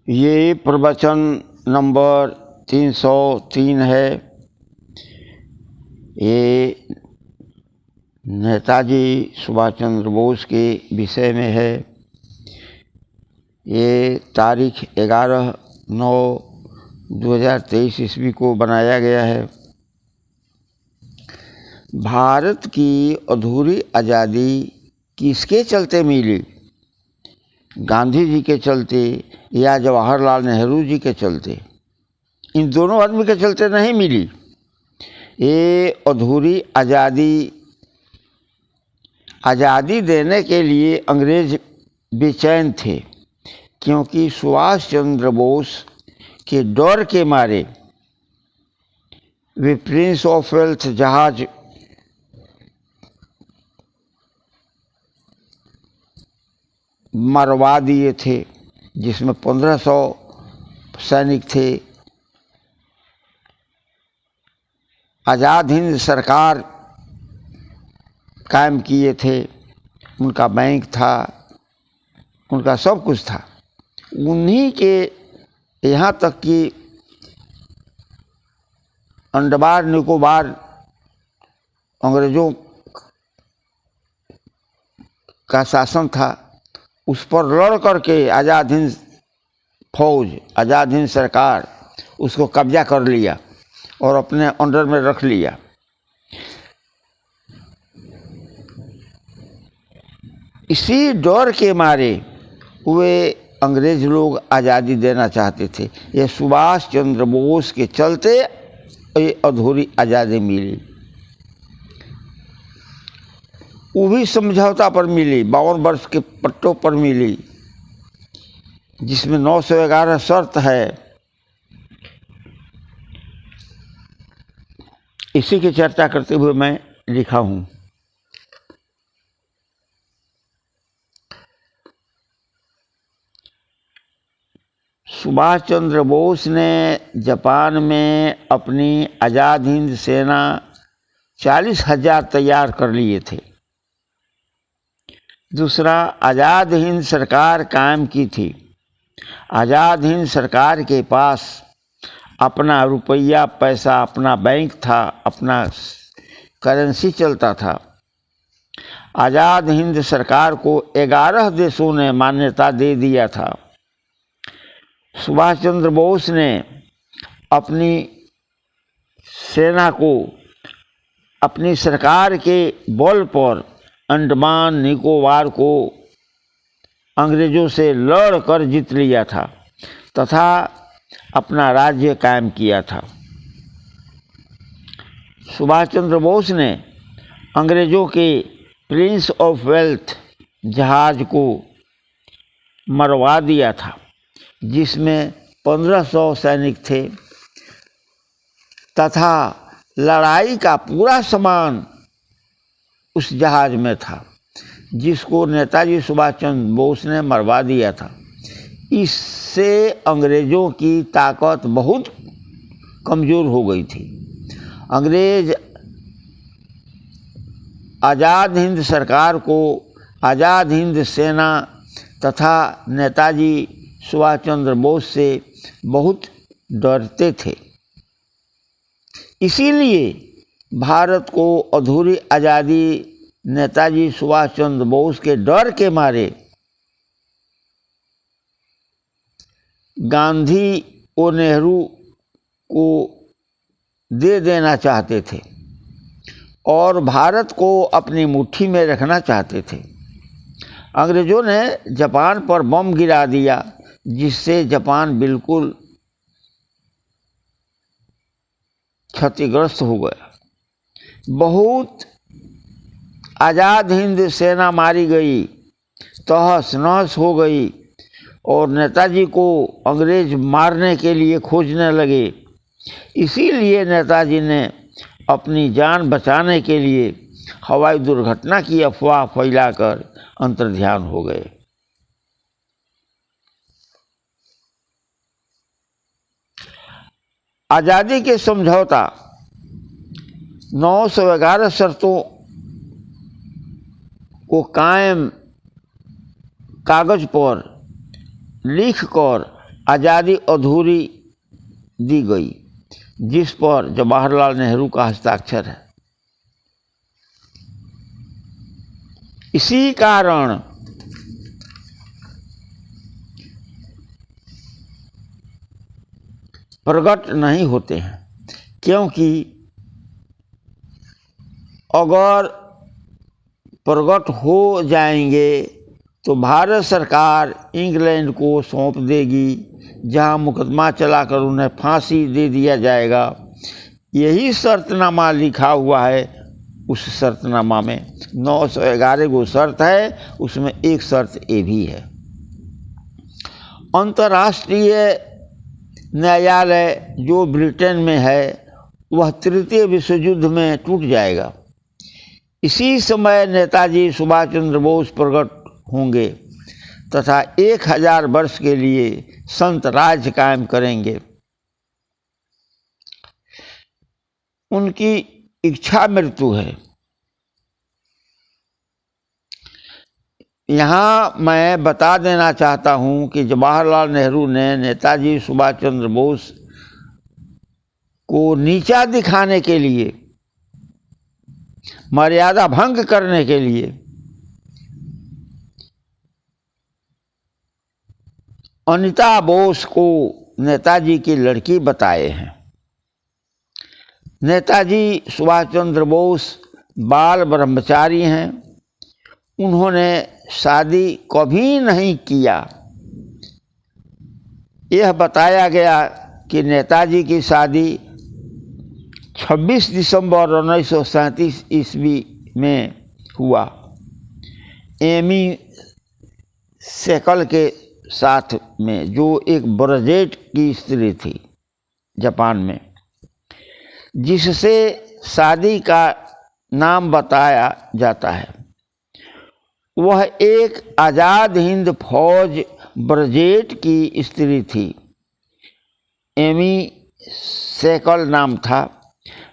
ये प्रवचन नंबर 303 है। ये नेताजी सुभाष चंद्र बोस के विषय में है। ये तारीख 11/9/2023 ईस्वी को बनाया गया है। भारत की अधूरी आज़ादी किसके चलते मिली? गांधी जी के चलते या जवाहरलाल नेहरू जी के चलते? इन दोनों आदमी के चलते नहीं मिली। ये अधूरी आज़ादी देने के लिए अंग्रेज बेचैन थे, क्योंकि सुभाष चंद्र बोस के डर के मारे वे प्रिंस ऑफ वेल्थ जहाज मरवा दिए थे, जिसमें 1500 सैनिक थे। आज़ाद हिंद सरकार कायम किए थे, उनका बैंक था, उनका सब कुछ था। उन्हीं के यहाँ तक कि अंडमान निकोबार अंग्रेज़ों का शासन था, उस पर लड़ करके आज़ाद हिंद फौज, आज़ाद हिंद सरकार उसको कब्जा कर लिया और अपने अंडर में रख लिया। इसी डर के मारे वे अंग्रेज लोग आज़ादी देना चाहते थे। ये सुभाष चंद्र बोस के चलते ये अधूरी आज़ादी मिली। वो भी समझौता पर मिली, 52 वर्ष के पट्टों पर मिली, जिसमें 911 शर्त है। इसी की चर्चा करते हुए मैं लिखा हूँ। सुभाष चंद्र बोस ने जापान में अपनी आज़ाद हिंद सेना 40,000 तैयार कर लिए थे। दूसरा, आज़ाद हिंद सरकार कायम की थी। आज़ाद हिंद सरकार के पास अपना रुपया पैसा, अपना बैंक था, अपना करेंसी चलता था। आज़ाद हिंद सरकार को 11 देशों ने मान्यता दे दिया था। सुभाष चंद्र बोस ने अपनी सेना को अपनी सरकार के बल पर अंडमान निकोबार को अंग्रेजों से लड़कर जीत लिया था तथा अपना राज्य कायम किया था। सुभाष चंद्र बोस ने अंग्रेजों के प्रिंस ऑफ वेल्थ जहाज को मरवा दिया था, जिसमें 1500 सैनिक थे तथा लड़ाई का पूरा सामान उस जहाज में था, जिसको नेताजी सुभाष चंद्र बोस ने मरवा दिया था। इससे अंग्रेज़ों की ताकत बहुत कमज़ोर हो गई थी। अंग्रेज आज़ाद हिंद सरकार को, आज़ाद हिंद सेना तथा नेताजी सुभाष चंद्र बोस से बहुत डरते थे। इसीलिए भारत को अधूरी आज़ादी नेताजी सुभाष चंद्र बोस के डर के मारे गांधी और नेहरू को दे देना चाहते थे और भारत को अपनी मुट्ठी में रखना चाहते थे। अंग्रेज़ों ने जापान पर बम गिरा दिया, जिससे जापान बिल्कुल क्षतिग्रस्त हो गया। बहुत आज़ाद हिंद सेना मारी गई, तहस नहस हो गई और नेताजी को अंग्रेज मारने के लिए खोजने लगे। इसीलिए नेताजी ने अपनी जान बचाने के लिए हवाई दुर्घटना की अफवाह फैलाकर अंतर्ध्यान हो गए। आज़ादी के समझौता 911 शर्तों को कायम कागज पर लिखकर आज़ादी अधूरी दी गई, जिस पर जवाहरलाल नेहरू का हस्ताक्षर है। इसी कारण प्रकट नहीं होते हैं, क्योंकि अगर प्रकट हो जाएंगे तो भारत सरकार इंग्लैंड को सौंप देगी, जहां मुकदमा चलाकर उन्हें फांसी दे दिया जाएगा। यही शर्तनामा लिखा हुआ है। उस शर्तनामा में 911 गो शर्त है, उसमें एक शर्त ये भी है, अंतर्राष्ट्रीय न्यायालय जो ब्रिटेन में है वह तृतीय विश्व युद्ध में टूट जाएगा। इसी समय नेताजी सुभाष चंद्र बोस प्रकट होंगे तथा 1000 वर्ष के लिए संत राज्य कायम करेंगे। उनकी इच्छा मृत्यु है। यहाँ मैं बता देना चाहता हूँ कि जवाहरलाल नेहरू ने नेताजी सुभाष चंद्र बोस को नीचा दिखाने के लिए, मर्यादा भंग करने के लिए अनीता बोस को नेताजी की लड़की बताए हैं। नेताजी सुभाष चंद्र बोस बाल ब्रह्मचारी हैं। उन्होंने शादी कभी नहीं किया। यह बताया गया कि नेताजी की शादी 26 दिसंबर 1937 ईस्वी में हुआ, एमी सेकल के साथ में, जो एक ब्रजेट की स्त्री थी जापान में, जिससे शादी का नाम बताया जाता है। वह एक आज़ाद हिंद फौज ब्रजेट की स्त्री थी। एमी सेकल नाम था।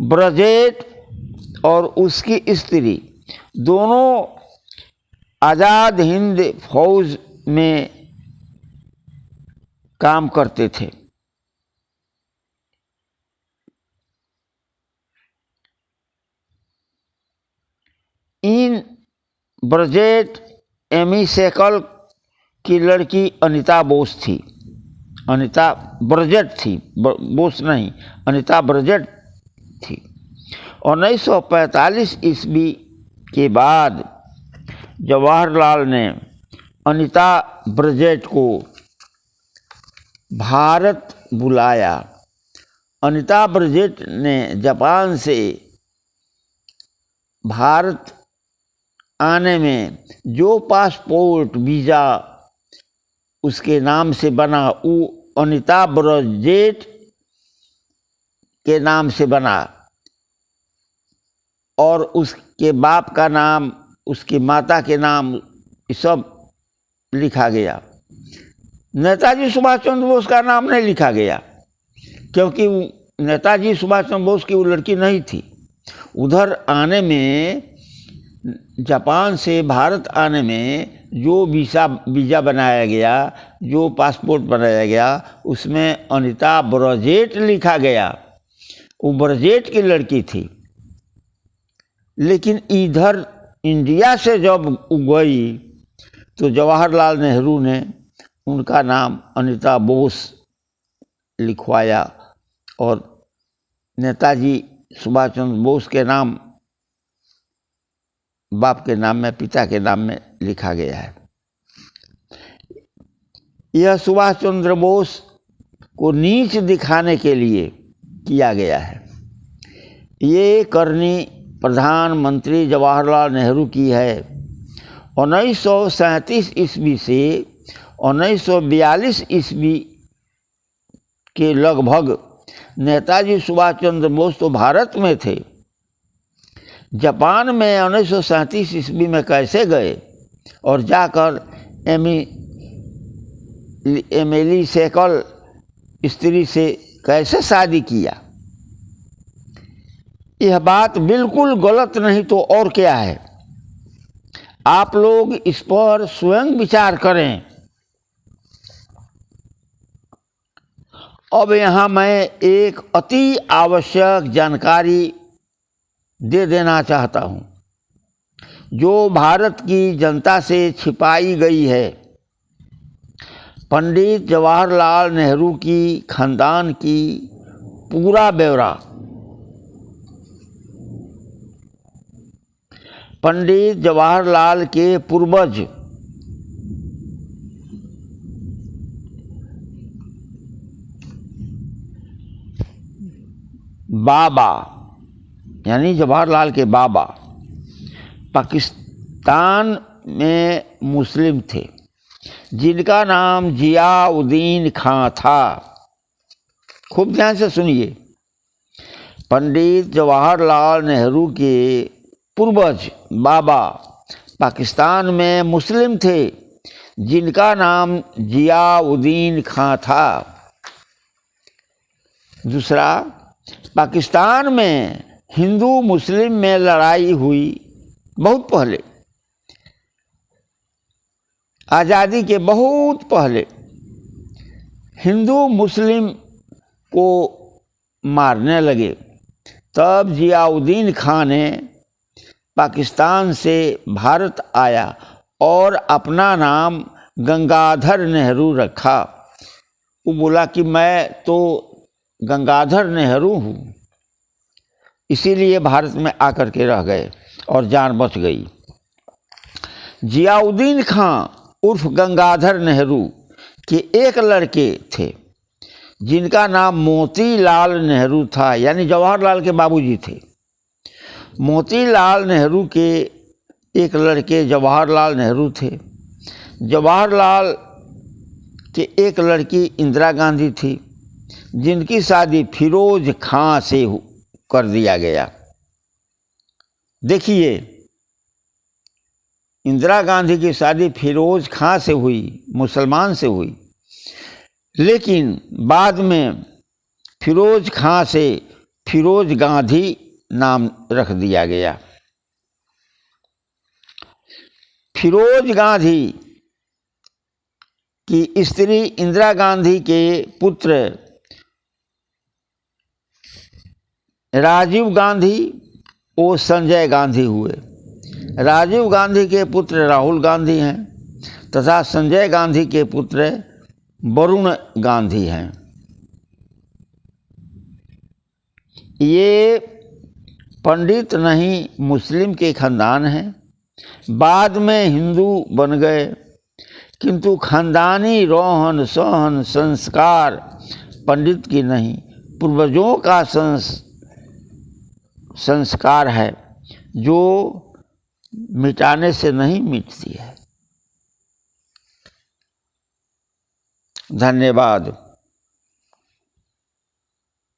ब्रजेट और उसकी स्त्री दोनों आज़ाद हिंद फौज में काम करते थे। इन ब्रजेट एमी सेकल की लड़की अनीता बोस थी। अनीता ब्रजेट थी, बोस नहीं, अनीता ब्रजेट थी। 1945 ईस्वी के बाद जवाहरलाल ने अनीता ब्रजेट को भारत बुलाया। अनीता ब्रजेट ने जापान से भारत आने में जो पासपोर्ट वीज़ा उसके नाम से बना, वो अनीता ब्रजेट के नाम से बना, और उसके बाप का नाम, उसकी माता के नाम, सब लिखा गया। नेताजी सुभाष चंद्र बोस का नाम नहीं लिखा गया, क्योंकि नेताजी सुभाष चंद्र बोस की वो लड़की नहीं थी। उधर आने में, जापान से भारत आने में जो वीज़ा बनाया गया, जो पासपोर्ट बनाया गया, उसमें अनीता ब्रजेट लिखा गया। वो ब्रजेट की लड़की थी। लेकिन इधर इंडिया से जब गई तो जवाहरलाल नेहरू ने उनका नाम अनीता बोस लिखवाया, और नेताजी सुभाष चंद्र बोस के नाम बाप के नाम में, पिता के नाम में लिखा गया है। यह सुभाष चंद्र बोस को नीच दिखाने के लिए किया गया है। ये करनी प्रधानमंत्री जवाहरलाल नेहरू की है। 1937 ईस्वी से 1942 ईस्वी के लगभग नेताजी सुभाष चंद्र बोस तो भारत में थे। जापान में 1937 ईस्वी में कैसे गए और जाकर एमिली सेकल स्त्री से कैसे शादी किया, यह बात बिल्कुल गलत नहीं तो और क्या है। आप लोग इस पर स्वयं विचार करें। अब यहाँ मैं एक अति आवश्यक जानकारी दे देना चाहता हूँ, जो भारत की जनता से छिपाई गई है। पंडित जवाहरलाल नेहरू की खानदान की पूरा ब्यौरा, पंडित जवाहरलाल के पूर्वज बाबा, यानी जवाहरलाल के बाबा पाकिस्तान में मुस्लिम थे, जिनका नाम जियाउद्दीन खां था। खूब ध्यान से सुनिए, पंडित जवाहरलाल नेहरू के पूर्वज बाबा पाकिस्तान में मुस्लिम थे, जिनका नाम जियाउद्दीन खां था। दूसरा, पाकिस्तान में हिंदू मुस्लिम में लड़ाई हुई बहुत पहले, आज़ादी के बहुत पहले। हिंदू मुस्लिम को मारने लगे, तब जियाउद्दीन खां ने पाकिस्तान से भारत आया और अपना नाम गंगाधर नेहरू रखा। वो बोला कि मैं तो गंगाधर नेहरू हूँ, इसीलिए भारत में आकर के रह गए और जान बच गई। जियाउद्दीन खां उर्फ गंगाधर नेहरू के एक लड़के थे, जिनका नाम मोतीलाल नेहरू था, यानी जवाहरलाल के बाबूजी थे। मोतीलाल नेहरू के एक लड़के जवाहरलाल नेहरू थे। जवाहरलाल के एक लड़की इंदिरा गांधी थी, जिनकी शादी फिरोज खां से कर दिया गया। देखिए, इंदिरा गांधी की शादी फिरोज खां से हुई, मुसलमान से हुई, लेकिन बाद में फिरोज खां से फिरोज गांधी नाम रख दिया गया। फिरोज गांधी की स्त्री इंदिरा गांधी के पुत्र राजीव गांधी और संजय गांधी हुए। राजीव गांधी के पुत्र राहुल गांधी हैं तथा संजय गांधी के पुत्र वरुण गांधी हैं। ये पंडित नहीं, मुस्लिम के खानदान हैं। बाद में हिंदू बन गए, किंतु खानदानी रोहन सोहन संस्कार पंडित की नहीं, पूर्वजों का संस्कार है, जो मिटाने से नहीं मिटती है। धन्यवाद।